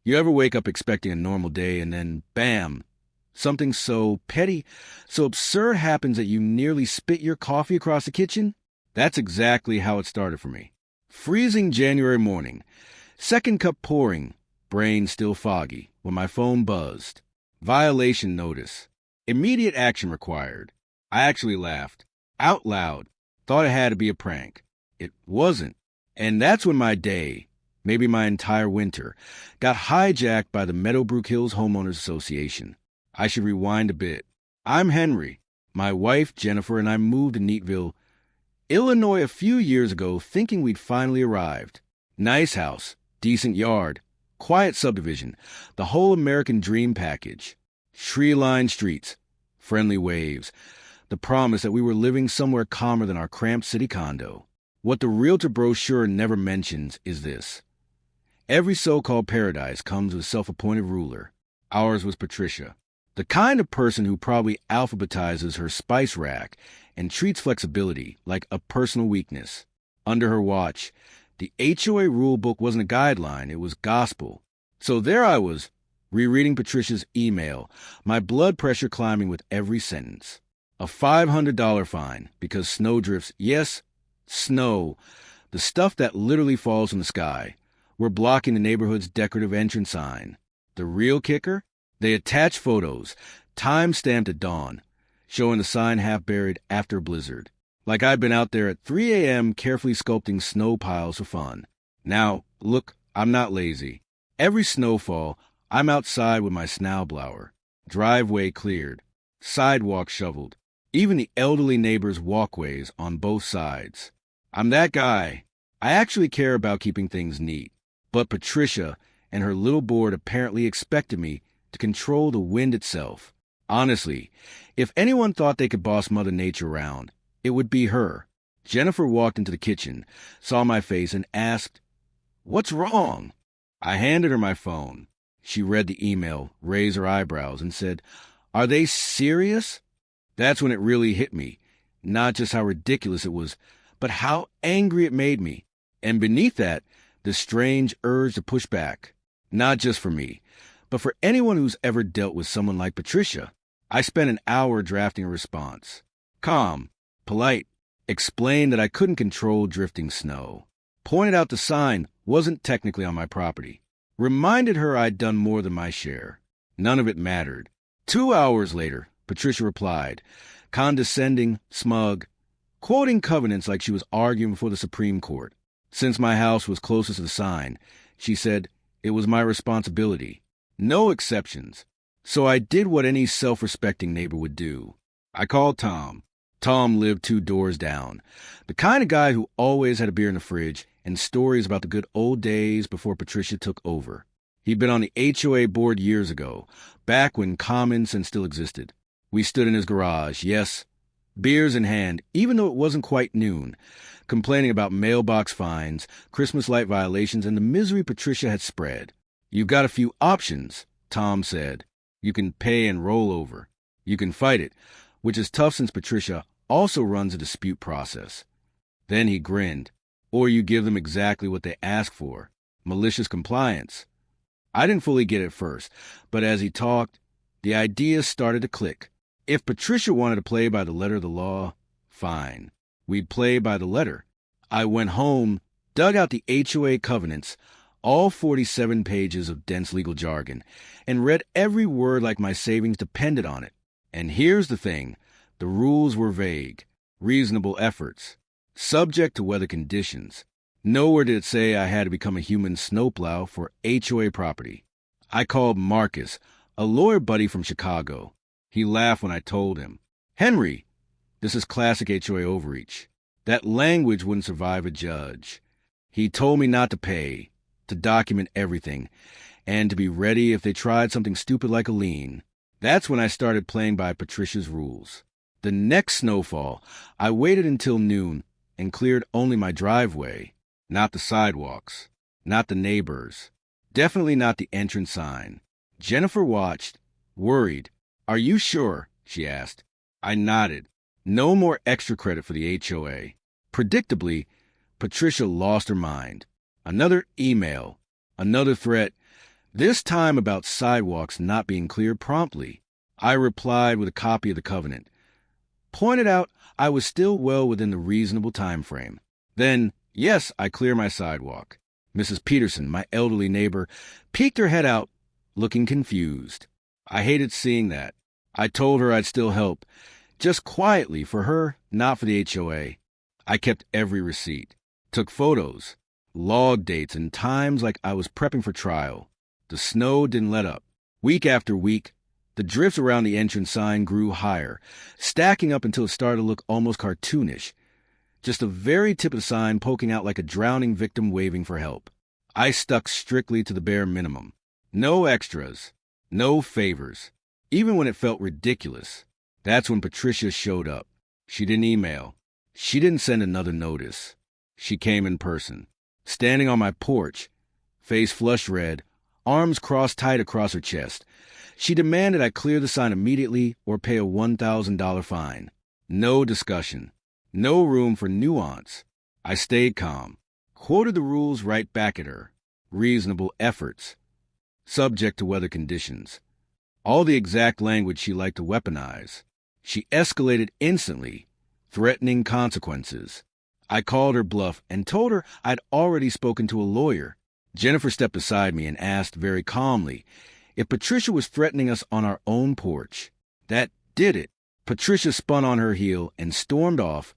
You ever wake up expecting a normal day and then, bam, something so petty, so absurd happens that you nearly spit your coffee across the kitchen? That's exactly how it started for me. Freezing January morning, second cup pouring, brain still foggy, when my phone buzzed. Violation notice. Immediate action required. I actually laughed. Out loud. Thought it had to be a prank. It wasn't. And that's when my day, maybe my entire winter, got hijacked by the Meadowbrook Hills Homeowners Association. I should rewind a bit. I'm Henry. My wife, Jennifer, and I moved to Neatville, Illinois a few years ago thinking we'd finally arrived. Nice house, decent yard, quiet subdivision, the whole American dream package. Tree-lined streets, friendly waves, the promise that we were living somewhere calmer than our cramped city condo. What the realtor brochure never mentions is this. Every so-called paradise comes with a self-appointed ruler. Ours was Patricia, the kind of person who probably alphabetizes her spice rack and treats flexibility like a personal weakness. Under her watch, the HOA rule book wasn't a guideline, it was gospel. So there I was, rereading Patricia's email, my blood pressure climbing with every sentence. A $500 fine because snowdrifts, yes, snow, the stuff that literally falls from the sky, were blocking the neighborhood's decorative entrance sign. The real kicker? They attached photos, time-stamped at dawn, showing the sign half buried after a blizzard. Like I'd been out there at 3 a.m. carefully sculpting snow piles for fun. Now, look, I'm not lazy. Every snowfall, I'm outside with my snowblower. Driveway cleared. Sidewalk shoveled. Even the elderly neighbors' walkways on both sides. I'm that guy. I actually care about keeping things neat. But Patricia and her little board apparently expected me to control the wind itself. Honestly, if anyone thought they could boss Mother Nature around, it would be her. Jennifer walked into the kitchen, saw my face, and asked, "What's wrong?" I handed her my phone. She read the email, raised her eyebrows, and said, "Are they serious?" That's when it really hit me. Not just how ridiculous it was, but how angry it made me. And beneath that, the strange urge to push back. Not just for me, but for anyone who's ever dealt with someone like Patricia. I spent an hour drafting a response. Calm, polite, explained that I couldn't control drifting snow. Pointed out the sign wasn't technically on my property. Reminded her I'd done more than my share. None of it mattered. 2 hours later, Patricia replied, condescending, smug, quoting covenants like she was arguing before the Supreme Court. Since my house was closest to the sign, she said it was my responsibility. No exceptions. So I did what any self-respecting neighbor would do. I called Tom. Tom lived 2 doors down. The kind of guy who always had a beer in the fridge and stories about the good old days before Patricia took over. He'd been on the HOA board years ago, back when common sense still existed. We stood in his garage, yes, beers in hand, even though it wasn't quite noon, complaining about mailbox fines, Christmas light violations, and the misery Patricia had spread. "You've got a few options," Tom said. "You can pay and roll over. You can fight it," which is tough since Patricia also runs a dispute process. Then he grinned. "Or you give them exactly what they ask for. Malicious compliance." I didn't fully get it at first, but as he talked, the ideas started to click. If Patricia wanted to play by the letter of the law, fine. We'd play by the letter. I went home, dug out the HOA covenants, all 47 pages of dense legal jargon, and read every word like my savings depended on it. And here's the thing. The rules were vague. Reasonable efforts. Subject to weather conditions. Nowhere did it say I had to become a human snowplow for HOA property. I called Marcus, a lawyer buddy from Chicago. He laughed when I told him, "Henry, this is classic HOA overreach. That language wouldn't survive a judge." He told me not to pay, to document everything, and to be ready if they tried something stupid like a lien. That's when I started playing by Patricia's rules. The next snowfall, I waited until noon and cleared only my driveway, not the sidewalks, not the neighbors, definitely not the entrance sign. Jennifer watched, worried. "Are you sure?" she asked. I nodded. No more extra credit for the HOA. Predictably, Patricia lost her mind. Another email, another threat, This time about sidewalks not being cleared promptly. I replied with a copy of the covenant. Pointed out I was still well within the reasonable time frame. Then, yes, I clear my sidewalk. Mrs. Peterson, my elderly neighbor, peeked her head out, looking confused. I hated seeing that. I told her I'd still help, just quietly for her, not for the HOA. I kept every receipt, took photos, logged dates and times like I was prepping for trial. The snow didn't let up. Week after week, the drifts around the entrance sign grew higher, stacking up until it started to look almost cartoonish. Just the very tip of the sign poking out like a drowning victim waving for help. I stuck strictly to the bare minimum. No extras, no favors, even when it felt ridiculous. That's when Patricia showed up. She didn't email. She didn't send another notice. She came in person, standing on my porch, face flushed red, arms crossed tight across her chest. She demanded I clear the sign immediately or pay a $1,000 fine. No discussion. No room for nuance. I stayed calm, quoted the rules right back at her. Reasonable efforts. Subject to weather conditions. All the exact language she liked to weaponize. She escalated instantly, threatening consequences. I called her bluff and told her I'd already spoken to a lawyer. Jennifer stepped beside me and asked very calmly if Patricia was threatening us on our own porch. That did it. Patricia spun on her heel and stormed off,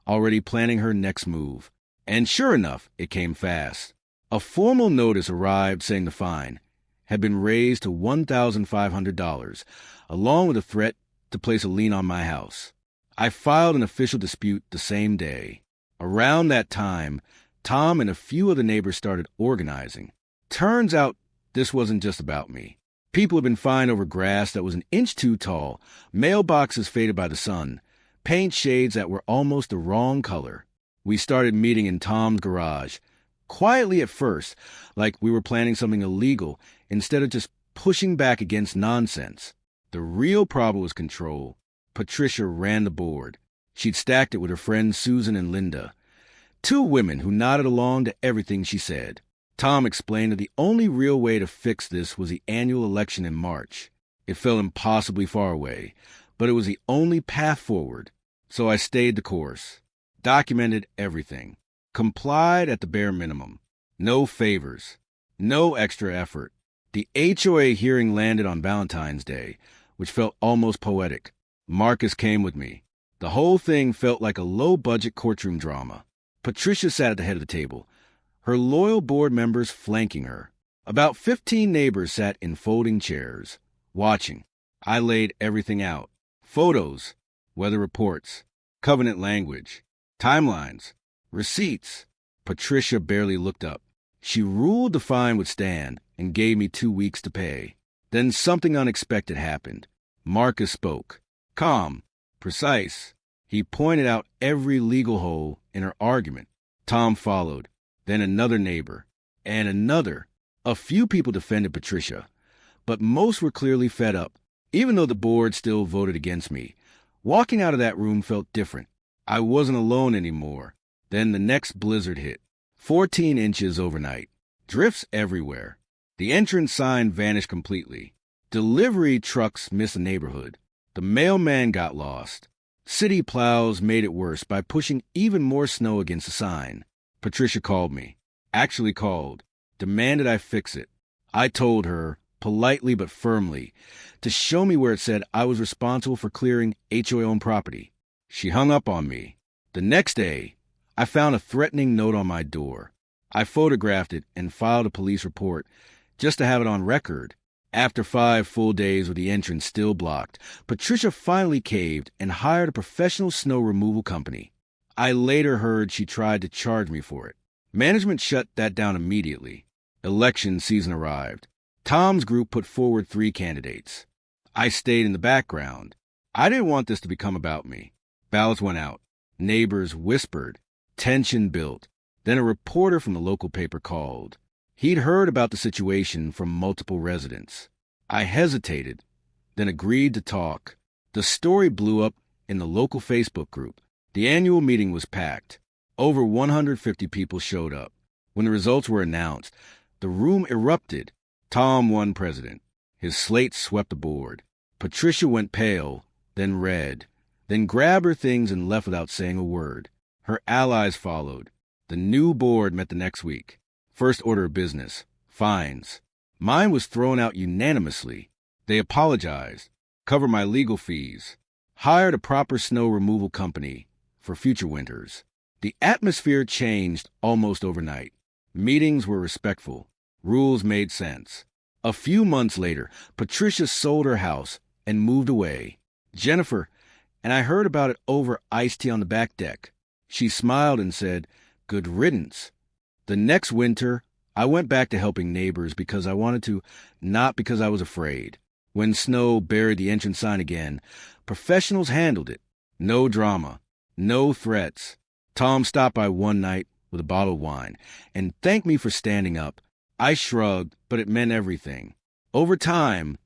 already planning her next move. And sure enough, it came fast. A formal notice arrived saying the fine had been raised to $1,500, along with a threat to place a lien on my house. I filed an official dispute the same day. Around that time, Tom and a few other neighbors started organizing. Turns out this wasn't just about me. People had been fined over grass that was an inch too tall, mailboxes faded by the sun, paint shades that were almost the wrong color. We started meeting in Tom's garage, quietly at first, like we were planning something illegal, instead of just pushing back against nonsense. The real problem was control. Patricia ran the board. She'd stacked it with her friends Susan and Linda, two women who nodded along to everything she said. Tom explained that the only real way to fix this was the annual election in March. It felt impossibly far away, but it was the only path forward. So I stayed the course, documented everything, complied at the bare minimum. No favors, no extra effort. The HOA hearing landed on Valentine's Day, which felt almost poetic. Marcus came with me. The whole thing felt like a low-budget courtroom drama. Patricia sat at the head of the table, her loyal board members flanking her. About 15 neighbors sat in folding chairs, watching. I laid everything out. Photos, weather reports, covenant language, timelines, receipts. Patricia barely looked up. She ruled the fine would stand and gave me 2 weeks to pay. Then something unexpected happened. Marcus spoke. Calm, precise. He pointed out every legal hole in her argument. Tom followed. Then another neighbor, and another. A few people defended Patricia, but most were clearly fed up. Even though the board still voted against me, walking out of that room felt different. I wasn't alone anymore. Then the next blizzard hit. 14 inches overnight. Drifts everywhere. The entrance sign vanished completely. Delivery trucks missed the neighborhood. The mailman got lost. City plows made it worse by pushing even more snow against the sign. Patricia called me. Actually called. Demanded I fix it. I told her, politely but firmly, to show me where it said I was responsible for clearing HOA-owned property. She hung up on me. The next day, I found a threatening note on my door. I photographed it and filed a police report just to have it on record. After 5 full days with the entrance still blocked, Patricia finally caved and hired a professional snow removal company. I later heard she tried to charge me for it. Management shut that down immediately. Election season arrived. Tom's group put forward 3 candidates. I stayed in the background. I didn't want this to become about me. Ballots went out. Neighbors whispered. Tension built. Then a reporter from the local paper called. He'd heard about the situation from multiple residents. I hesitated, then agreed to talk. The story blew up in the local Facebook group. The annual meeting was packed. Over 150 people showed up. When the results were announced, the room erupted. Tom won president. His slate swept the board. Patricia went pale, then red, then grabbed her things and left without saying a word. Her allies followed. The new board met the next week. First order of business: fines. Mine was thrown out unanimously. They apologized, covered my legal fees, hired a proper snow removal company for future winters. The atmosphere changed almost overnight. Meetings were respectful. Rules made sense. A few months later, Patricia sold her house and moved away. Jennifer and I heard about it over iced tea on the back deck. She smiled and said, "Good riddance." The next winter, I went back to helping neighbors because I wanted to, not because I was afraid. When snow buried the entrance sign again, professionals handled it. No drama, no threats. Tom stopped by one night with a bottle of wine and thanked me for standing up. I shrugged, but it meant everything. Over time,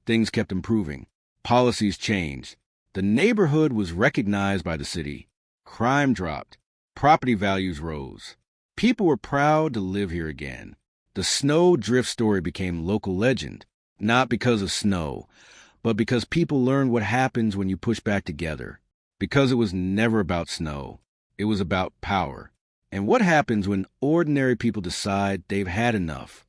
things kept improving. Policies changed. The neighborhood was recognized by the city. Crime dropped. Property values rose. People were proud to live here again. The snow drift story became local legend, not because of snow, but because people learned what happens when you push back together. Because it was never about snow. It was about power. And what happens when ordinary people decide they've had enough?